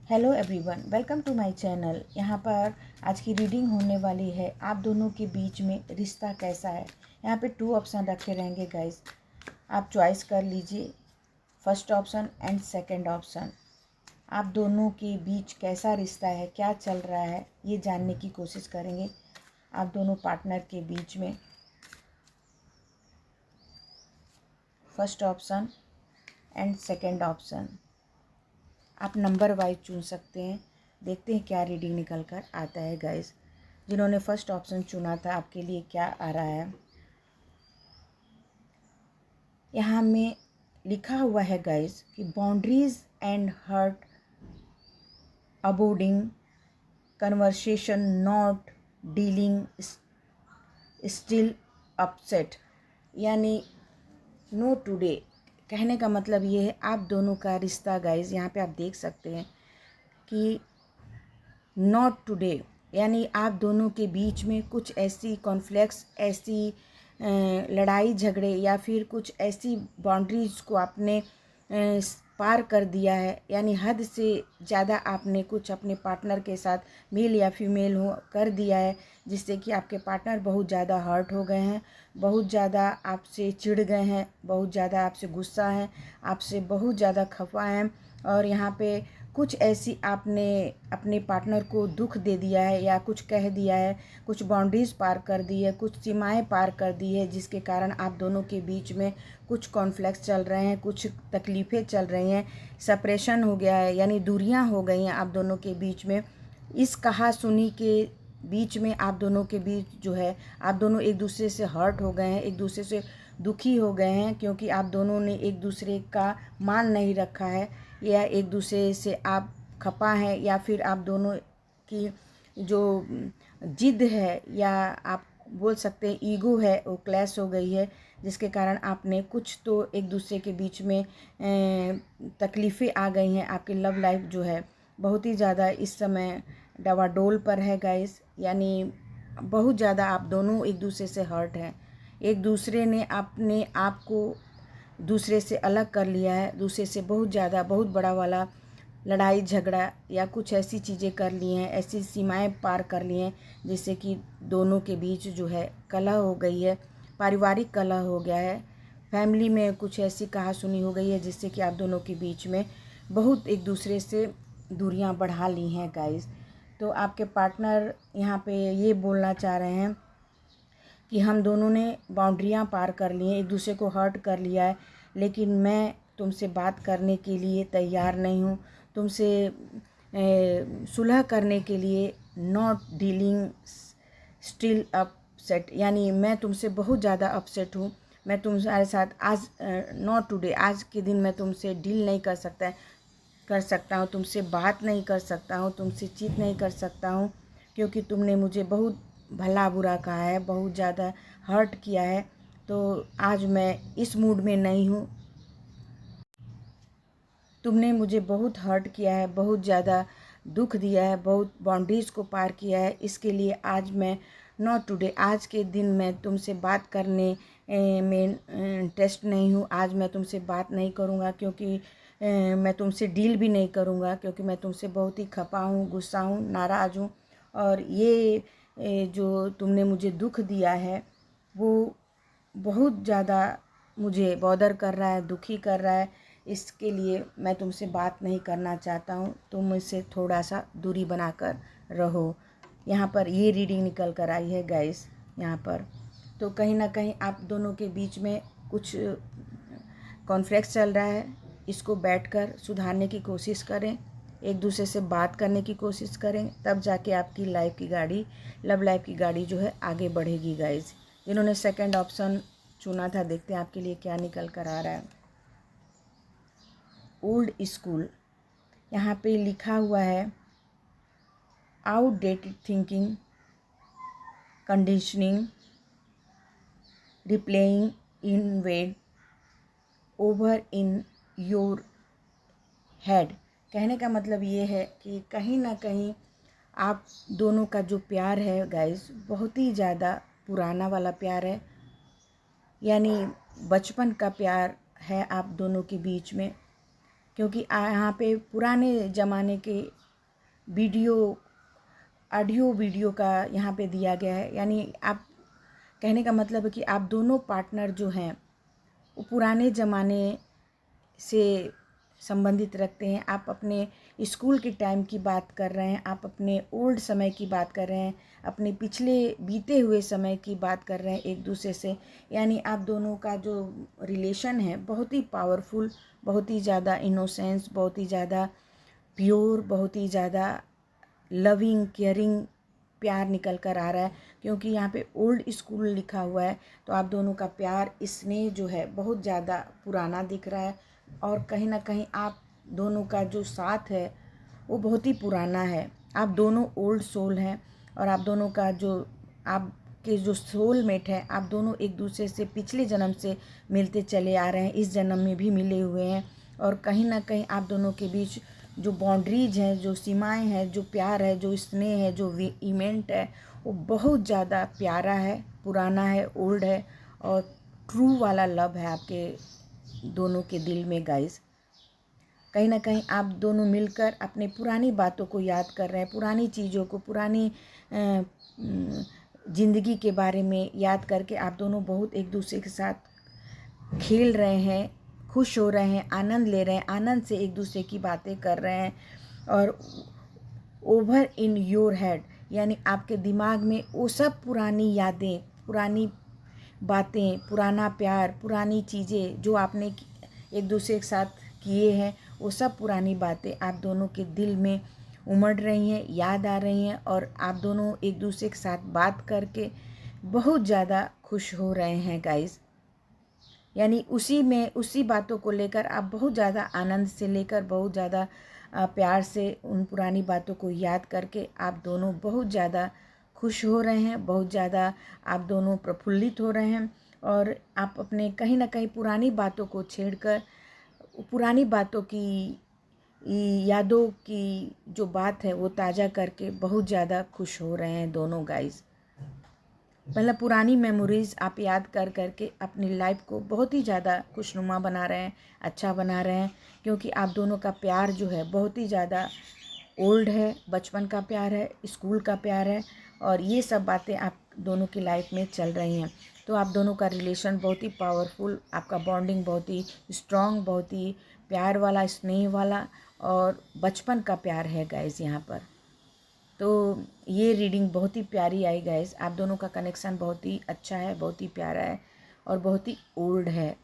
Hello everyone, welcome to my channel. यहाँ पर आज की रीडिंग होने वाली है आप दोनों के बीच में रिश्ता कैसा है। यहाँ पे 2 ऑप्शन रखे रहेंगे गाइस, आप चॉइस कर लीजिए first option and second option. आप दोनों के बीच कैसा रिश्ता है, क्या चल रहा है, ये जानने की कोशिश करेंगे आप दोनों पार्टनर के बीच में। First option and second option आप नंबर वाइज चुन सकते हैं। देखते हैं क्या रीडिंग निकल कर आता है गाइस। जिन्होंने फर्स्ट ऑप्शन चुना था आपके लिए क्या आ रहा है। यहाँ में लिखा हुआ है गाइस कि boundaries and hurt aborting conversation not dealing still upset, यानी नो टुडे। कहने का मतलब ये है आप दोनों का रिश्ता गाइस, यहाँ पे आप देख सकते हैं कि नॉट टुडे, यानी आप दोनों के बीच में कुछ ऐसी कॉन्फ्लिक्ट्स, ऐसी लड़ाई झगड़े या फिर कुछ ऐसी बाउंड्रीज को आपने पार कर दिया है, यानी हद से ज़्यादा आपने कुछ अपने पार्टनर के साथ मेल या फीमेल हो कर दिया है, जिससे कि आपके पार्टनर बहुत ज़्यादा हर्ट हो गए हैं, बहुत ज़्यादा आपसे चिढ़ गए हैं, बहुत ज़्यादा आपसे गुस्सा हैं, आपसे बहुत ज़्यादा खफा हैं। और यहाँ पे कुछ ऐसी आपने अपने पार्टनर को दुख दे दिया है या कुछ कह दिया है, कुछ बाउंड्रीज पार कर दी है, कुछ सीमाएं पार कर दी है, जिसके कारण आप दोनों के बीच में कुछ कॉन्फ्लिक्ट्स चल रहे हैं, कुछ तकलीफ़ें चल रही हैं, सेपरेशन हो गया है, यानी दूरियां हो गई हैं आप दोनों के बीच में। इस कहा-सुनी के बीच में आप दोनों के बीच जो है, आप दोनों एक दूसरे से हर्ट हो गए हैं, एक दूसरे से दुखी हो गए हैं, क्योंकि आप दोनों ने एक दूसरे का मान नहीं रखा है, या एक दूसरे से आप खपा हैं, या फिर आप दोनों की जो जिद है या आप बोल सकते हैं ईगो है, वो क्लैश हो गई है, जिसके कारण आपने कुछ तो एक दूसरे के बीच में तकलीफ़ें आ गई हैं। आपकी लव लाइफ जो है बहुत ही ज़्यादा इस समय डवाडोल पर है गाइस, यानी बहुत ज़्यादा आप दोनों एक दूसरे से हर्ट हैं। एक दूसरे ने अपने आप को दूसरे से अलग कर लिया है, दूसरे से बहुत ज़्यादा बहुत बड़ा वाला लड़ाई झगड़ा या कुछ ऐसी चीज़ें कर ली हैं, ऐसी सीमाएं पार कर ली हैं, जिससे कि दोनों के बीच जो है कलह हो गई है, पारिवारिक कलह हो गया है, फैमिली में कुछ ऐसी कहा-सुनी हो गई है, जिससे कि आप दोनों के बीच में बहुत एक दूसरे से दूरियां बढ़ा ली हैं गाइस। तो आपके पार्टनर यहाँ पे ये बोलना चाह रहे हैं कि हम दोनों ने बाउंड्रियां पार कर ली हैं, एक दूसरे को हर्ट कर लिया है, लेकिन मैं तुमसे बात करने के लिए तैयार नहीं हूँ, तुमसे सुलह करने के लिए नॉट डीलिंग स्टिल अपसेट, यानी मैं तुमसे बहुत ज़्यादा अपसेट हूँ। मैं तुम्हारे साथ आज नॉट टुडे, आज के दिन मैं तुमसे डील नहीं कर सकता हूँ, तुमसे बात नहीं कर सकता हूँ, तुमसे चीट नहीं कर सकता हूँ, क्योंकि तुमने मुझे बहुत भला बुरा कहा है, बहुत ज़्यादा हर्ट किया है। तो आज मैं इस मूड में नहीं हूँ, तुमने मुझे बहुत हर्ट किया है, बहुत ज़्यादा दुख दिया है, बहुत बाउंड्रीज़ को पार किया है, इसके लिए आज मैं नॉट टुडे, आज के दिन मैं तुमसे बात करने में इंटरेस्ट नहीं हूँ। आज मैं तुमसे बात नहीं करूँगा, क्योंकि मैं तुमसे डील भी नहीं करूँगा, क्योंकि मैं तुमसे बहुत ही खपा हूँ, गुस्सा हूँ, नाराज़ हूँ। और ये जो तुमने मुझे दुख दिया है वो बहुत ज़्यादा मुझे बॉदर कर रहा है, दुखी कर रहा है, इसके लिए मैं तुमसे बात नहीं करना चाहता हूँ, तुम मुझसे थोड़ा सा दूरी बनाकर रहो। यहाँ पर ये रीडिंग निकल कर आई है गाइस यहाँ पर। तो कहीं ना कहीं आप दोनों के बीच में कुछ कॉन्फ्लिक्ट चल रहा है, इसको बैठकर सुधारने की कोशिश करें, एक दूसरे से बात करने की कोशिश करें, तब जाके आपकी लाइफ की गाड़ी, लव लाइफ की गाड़ी जो है आगे बढ़ेगी गाइस। जिन्होंने सेकंड ऑप्शन चुना था, देखते हैं आपके लिए क्या निकल कर आ रहा है। ओल्ड स्कूल, यहाँ पे लिखा हुआ है outdated thinking, conditioning, replaying in wade over in your head. कहने का मतलब ये है कि कहीं ना कहीं आप दोनों का जो प्यार है गाइस, बहुत ही ज़्यादा पुराना वाला प्यार है, यानी बचपन का प्यार है आप दोनों के बीच में। क्योंकि यहाँ पे पुराने ज़माने के ऑडियो वीडियो का यहाँ पे दिया गया है। यानी आप कहने का मतलब है कि आप दोनों पार्टनर जो हैं वो पुराने ज़माने से संबंधित रखते हैं। आप अपने स्कूल के टाइम की बात कर रहे हैं, आप अपने ओल्ड समय की बात कर रहे हैं, अपने पिछले बीते हुए समय की बात कर रहे हैं एक दूसरे से। यानी आप दोनों का जो रिलेशन है बहुत ही पावरफुल, बहुत ही ज़्यादा इनोसेंस, बहुत ही ज़्यादा प्योर, बहुत ही ज़्यादा लविंग केयरिंग प्यार निकल कर आ रहा है। क्योंकि यहाँ पे ओल्ड स्कूल लिखा हुआ है, तो आप दोनों का प्यार, स्नेह जो है बहुत ज़्यादा पुराना दिख रहा है। और कहीं ना कहीं आप दोनों का जो साथ है वो बहुत ही पुराना है। आप दोनों ओल्ड सोल हैं और आप दोनों का जो आपके जो सोलमेट है, आप दोनों एक दूसरे से पिछले जन्म से मिलते चले आ रहे हैं, इस जन्म में भी मिले हुए हैं। और कहीं ना कहीं आप दोनों के बीच जो बाउंड्रीज हैं, जो सीमाएं हैं, जो प्यार है, जो स्नेह है, जो इवेंट है, वो बहुत ज़्यादा प्यारा है, पुराना है, ओल्ड है और ट्रू वाला लव है आपके दोनों के दिल में गाइस। कहीं ना कहीं आप दोनों मिलकर अपने पुरानी बातों को याद कर रहे हैं, पुरानी चीज़ों को, पुरानी ज़िंदगी के बारे में याद करके आप दोनों बहुत एक दूसरे के साथ खेल रहे हैं, खुश हो रहे हैं, आनंद ले रहे हैं, आनंद से एक दूसरे की बातें कर रहे हैं। और ओवर इन योर हेड, यानी आपके दिमाग में वो सब पुरानी यादें, पुरानी बातें, पुराना प्यार, पुरानी चीज़ें जो आपने एक दूसरे के साथ किए हैं, वो सब पुरानी बातें आप दोनों के दिल में उमड़ रही हैं, याद आ रही हैं। और आप दोनों एक दूसरे के साथ बात करके बहुत ज़्यादा खुश हो रहे हैं गाइस। यानी उसी बातों को लेकर आप बहुत ज़्यादा आनंद से लेकर, बहुत ज़्यादा प्यार से उन पुरानी बातों को याद करके आप दोनों बहुत ज़्यादा खुश हो रहे हैं, बहुत ज़्यादा आप दोनों प्रफुल्लित हो रहे हैं। और आप अपने कहीं ना कहीं पुरानी बातों को छेड़कर, पुरानी बातों की यादों की जो बात है वो ताज़ा करके बहुत ज़्यादा खुश हो रहे हैं दोनों गाइस। मतलब पुरानी मेमोरीज़ आप याद कर करके अपनी लाइफ को बहुत ही ज़्यादा खुशनुमा बना रहे हैं, अच्छा बना रहे हैं। क्योंकि आप दोनों का प्यार जो है बहुत ही ज़्यादा ओल्ड है, बचपन का प्यार है, स्कूल का प्यार है। और ये सब बातें आप दोनों की लाइफ में चल रही हैं। तो आप दोनों का रिलेशन बहुत ही पावरफुल, आपका बॉन्डिंग बहुत ही स्ट्रॉन्ग, बहुत ही प्यार वाला, स्नेह वाला और बचपन का प्यार है गाइस यहाँ पर। तो ये रीडिंग बहुत ही प्यारी आई गाइस। आप दोनों का कनेक्शन बहुत ही अच्छा है, बहुत ही प्यारा है और बहुत ही ओल्ड है।